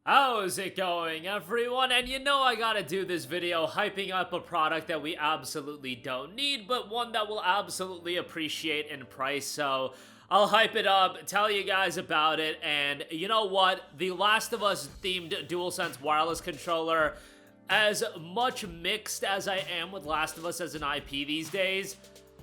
How's it going, everyone? And you know I gotta do this video hyping up a product that we absolutely don't need, but one that we'll absolutely appreciate in price, so I'll hype it up, tell you guys about it, and you know what? The Last of Us themed DualSense wireless controller, as much mixed as I am with Last of Us as an IP these days,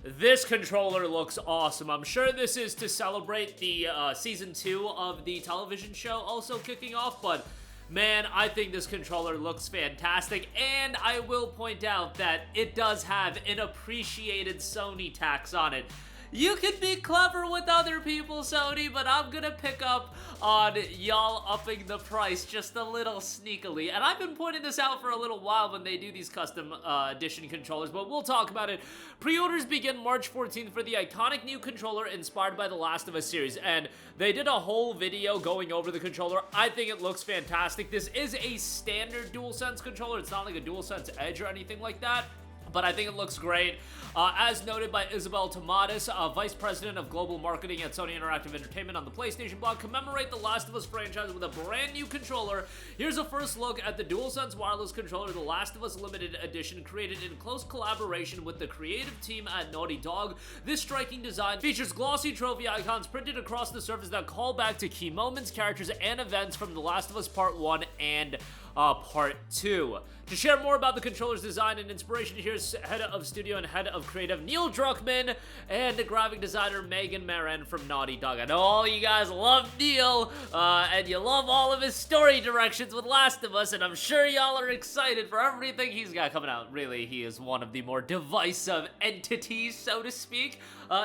this controller looks awesome. I'm sure this is to celebrate the season 2 of the television show also kicking off, but man, I think this controller looks fantastic, and I will point out that it does have an appreciated Sony tax on it. You can be clever with other people, Sony, but I'm gonna pick up on y'all upping the price just a little sneakily. And I've been pointing this out for a little while when they do these custom edition controllers, but we'll talk about it. Pre-orders begin March 14th for the iconic new controller inspired by the Last of Us series, and they did a whole video going over the controller. I think it looks fantastic. This is a standard DualSense controller. It's not like a DualSense Edge or anything like that, but I think it looks great. As noted by Isabel Tomatis, Vice President of Global Marketing at Sony Interactive Entertainment on the PlayStation blog, commemorate the Last of Us franchise with a brand new controller. Here's a first look at the DualSense wireless controller, the Last of Us Limited Edition, created in close collaboration with the creative team at Naughty Dog. This striking design features glossy trophy icons printed across the surface that call back to key moments, characters, and events from The Last of Us Part 1 and Part 2. To share more about the controller's design and inspiration, here's head of studio and head of creative Neil Druckmann and graphic designer Megan Marin from Naughty Dog. I know all you guys love Neil, and you love all of his story directions with Last of Us, and I'm sure y'all are excited for everything he's got coming out. Really, he is one of the more divisive entities, so to speak,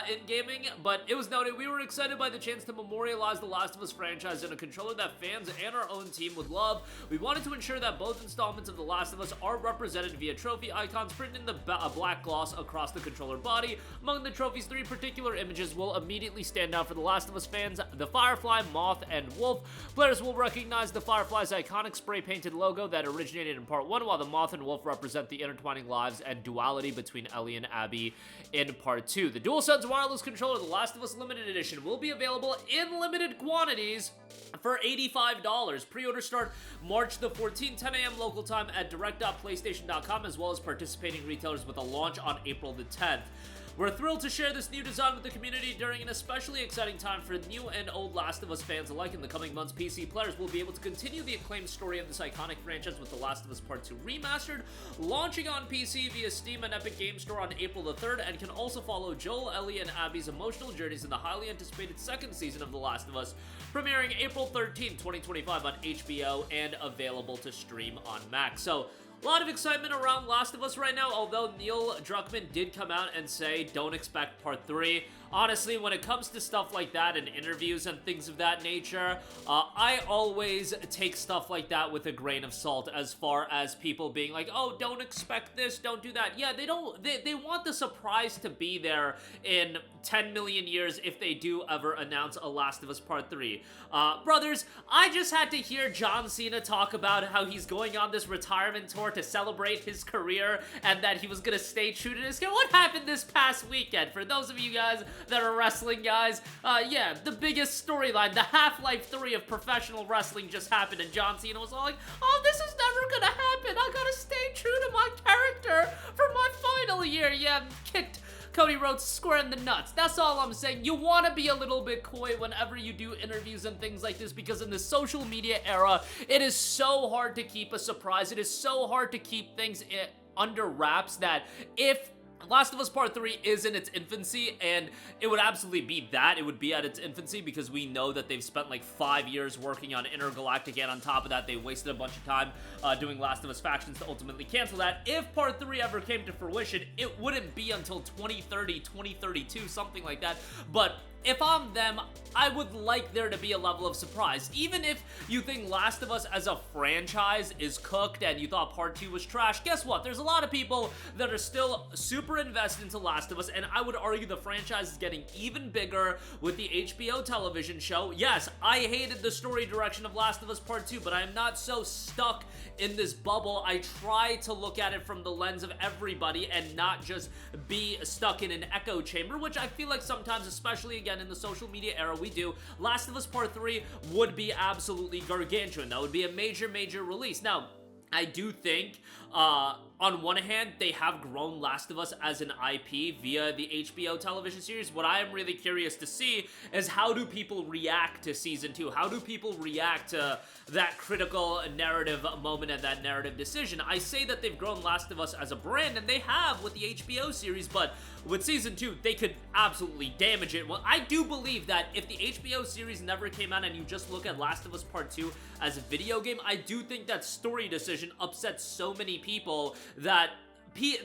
in gaming, but it was noted we were excited by the chance to memorialize the Last of Us franchise in a controller that fans and our own team would love. We wanted to ensure that both installments of The Last of Us are represented via trophy icons printed in the black gloss across the controller body. Among the trophy's 3 particular images will immediately stand out for The Last of Us fans: the Firefly, Moth, and Wolf. Players will recognize the Firefly's iconic spray-painted logo that originated in Part 1, while the Moth and Wolf represent the intertwining lives and duality between Ellie and Abby in Part 2. The DualSense wireless controller, The Last of Us Limited Edition, will be available in limited quantities for $85. Pre-order start March the 14th, 10 a.m. local time at direct.playstation.com, as well as participating retailers with a launch on April the 10th. We're thrilled to share this new design with the community during an especially exciting time for new and old Last of Us fans alike. In the coming months, PC players will be able to continue the acclaimed story of this iconic franchise with The Last of Us Part 2 Remastered, launching on PC via Steam and Epic Games Store on April the 3rd, and can also follow Joel, Ellie, and Abby's emotional journeys in the highly anticipated second season of The Last of Us, premiering April 13, 2025 on HBO and available to stream on Mac. So, a lot of excitement around Last of Us right now, although Neil Druckmann did come out and say don't expect Part 3. Honestly, when it comes to stuff like that and interviews and things of that nature, I always take stuff like that with a grain of salt, as far as people being like, oh, don't expect this, don't do that. Yeah, they want the surprise to be there in 10 million years if they do ever announce a Last of Us Part 3. Brothers, I just had to hear John Cena talk about how he's going on this retirement tour to celebrate his career and that he was gonna stay true to his career. What happened this past weekend? For those of you guys that are wrestling guys, yeah, the biggest storyline, the Half-Life 3 of professional wrestling just happened, and John Cena was all like, oh, this is never gonna happen, I gotta stay true to my character for my final year. Yeah, kicked Cody Rhodes square in the nuts. That's all I'm saying. You want to be a little bit coy whenever you do interviews and things like this, because in the social media era, it is so hard to keep a surprise. It is so hard to keep things under wraps that if Last of Us Part 3 is in its infancy, and it would absolutely be that. It would be at its infancy because we know that they've spent like 5 years working on Intergalactic, and on top of that, they wasted a bunch of time doing Last of Us Factions to ultimately cancel that. If Part 3 ever came to fruition, it wouldn't be until 2030, 2032, something like that. But if I'm them, I would like there to be a level of surprise. Even if you think Last of Us as a franchise is cooked and you thought Part 2 was trash, guess what? There's a lot of people that are still super invested into Last of Us, and I would argue the franchise is getting even bigger with the HBO television show. Yes, I hated the story direction of Last of Us Part 2, but I am not so stuck in this bubble. I try to look at it from the lens of everybody and not just be stuck in an echo chamber, which I feel like sometimes, especially again again, in the social media era we do, Last of Us Part 3 would be absolutely gargantuan. That would be a major, major release. Now, I do think, on one hand, they have grown Last of Us as an IP via the HBO television series. What I am really curious to see is how do people react to Season 2? How do people react to that critical narrative moment and that narrative decision? I say that they've grown Last of Us as a brand, and they have with the HBO series, but with Season 2, they could absolutely damage it. Well, I do believe that if the HBO series never came out and you just look at Last of Us Part 2 as a video game, I do think that story decision upsets so many people that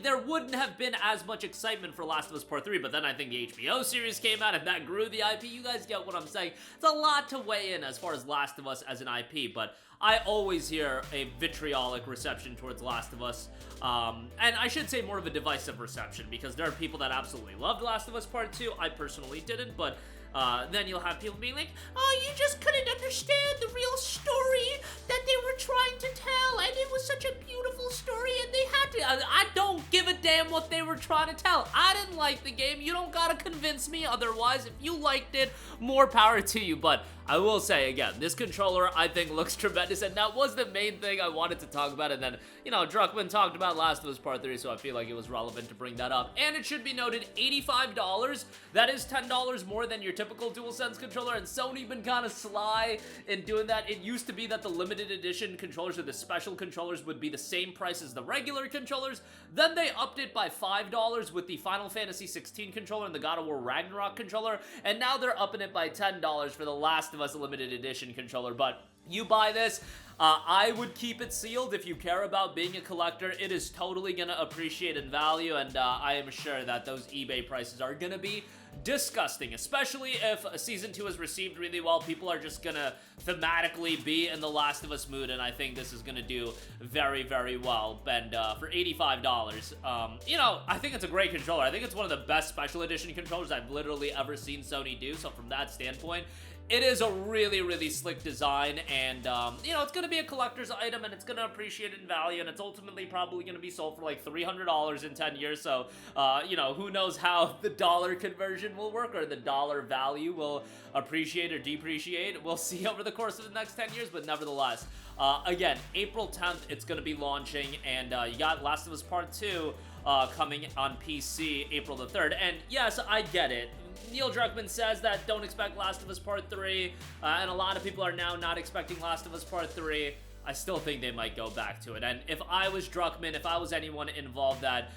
there wouldn't have been as much excitement for Last of Us Part 3, but then I think the HBO series came out and that grew the IP. You guys get what I'm saying. It's a lot to weigh in as far as Last of Us as an IP, but I always hear a vitriolic reception towards Last of Us, and I should say more of a divisive reception, because there are people that absolutely loved Last of Us Part 2. I personally didn't, but then you'll have people being like, oh, you just couldn't understand the real story that they were trying to tell, and it was such a beautiful story, and they had to. I don't give a damn what they were trying to tell. I didn't like the game. You don't gotta convince me otherwise. If you liked it, more power to you. But I will say, again, this controller, I think, looks tremendous, and that was the main thing I wanted to talk about. And then, you know, Druckmann talked about Last of Us Part 3, so I feel like it was relevant to bring that up. And it should be noted, $85. That is $10 more than your typical DualSense controller, and Sony been kind of sly in doing that. It used to be that the limited edition controllers or the special controllers would be the same price as the regular controllers. Then they upped it by $5 with the Final Fantasy 16 controller and the God of War Ragnarok controller, and now they're upping it by $10 for the Last of Us limited edition controller. But you buy this, I would keep it sealed if you care about being a collector. It is totally gonna appreciate in value, and I am sure that those eBay prices are gonna be disgusting, especially if Season 2 is received really well. People are just gonna thematically be in the Last of Us mood, and I think this is gonna do very, very well. And for $85, you know, I think it's a great controller. I think it's one of the best special edition controllers I've literally ever seen Sony do, so from that standpoint, it is a really, really slick design, and, you know, it's going to be a collector's item, and it's going to appreciate in value, and it's ultimately probably going to be sold for like $300 in 10 years, so, you know, who knows how the dollar conversion will work, or the dollar value will appreciate or depreciate. We'll see over the course of the next 10 years, but nevertheless, again, April 10th, it's going to be launching, and you got Last of Us Part 2 coming on PC April the 3rd, and yes, I get it. Neil Druckmann says that don't expect Last of Us Part 3, and a lot of people are now not expecting Last of Us Part 3. I still think they might go back to it. And if I was Druckmann, if I was anyone involved that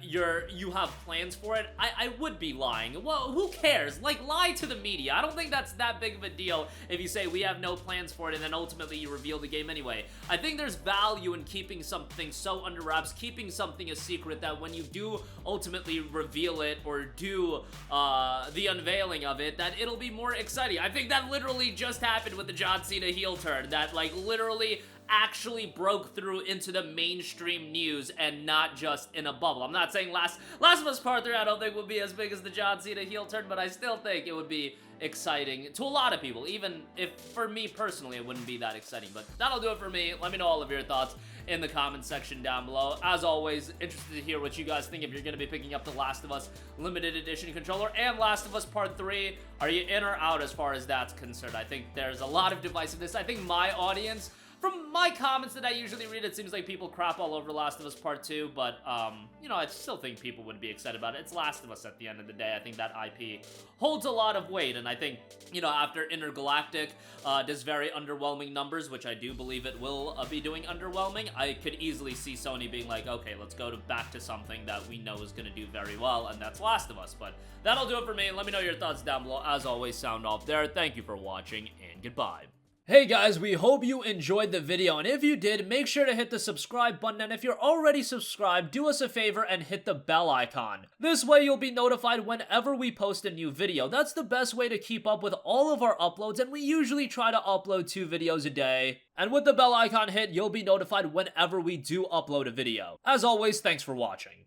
you have plans for it, I would be lying. Well, who cares? Like, lie to the media. I don't think that's that big of a deal if you say we have no plans for it and then ultimately you reveal the game anyway. I think there's value in keeping something so under wraps, keeping something a secret, that when you do ultimately reveal it or do the unveiling of it, that it'll be more exciting. I think that literally just happened with the John Cena heel turn. That, like, literally actually broke through into the mainstream news and not just in a bubble. I'm not saying Last of Us Part 3 I don't think will be as big as the John Cena heel turn, but I still think it would be exciting to a lot of people, even if for me personally it wouldn't be that exciting. But that'll do it for me. Let me know all of your thoughts in the comment section down below. As always, interested to hear what you guys think if you're going to be picking up the Last of Us limited edition controller and Last of Us Part 3. Are you in or out as far as that's concerned? I think there's a lot of divisiveness. I think my audience, from my comments that I usually read, it seems like people crap all over Last of Us Part 2, but, you know, I still think people would be excited about it. It's Last of Us at the end of the day. I think that IP holds a lot of weight, and I think, you know, after Intergalactic does very underwhelming numbers, which I do believe it will be doing underwhelming, I could easily see Sony being like, okay, let's go back to something that we know is going to do very well, and that's Last of Us. But that'll do it for me. Let me know your thoughts down below. As always, sound off there. Thank you for watching, and goodbye. Hey guys, we hope you enjoyed the video, and if you did, make sure to hit the subscribe button, and if you're already subscribed, do us a favor and hit the bell icon. This way you'll be notified whenever we post a new video. That's the best way to keep up with all of our uploads, and we usually try to upload 2 videos a day. And with the bell icon hit, you'll be notified whenever we do upload a video. As always, thanks for watching.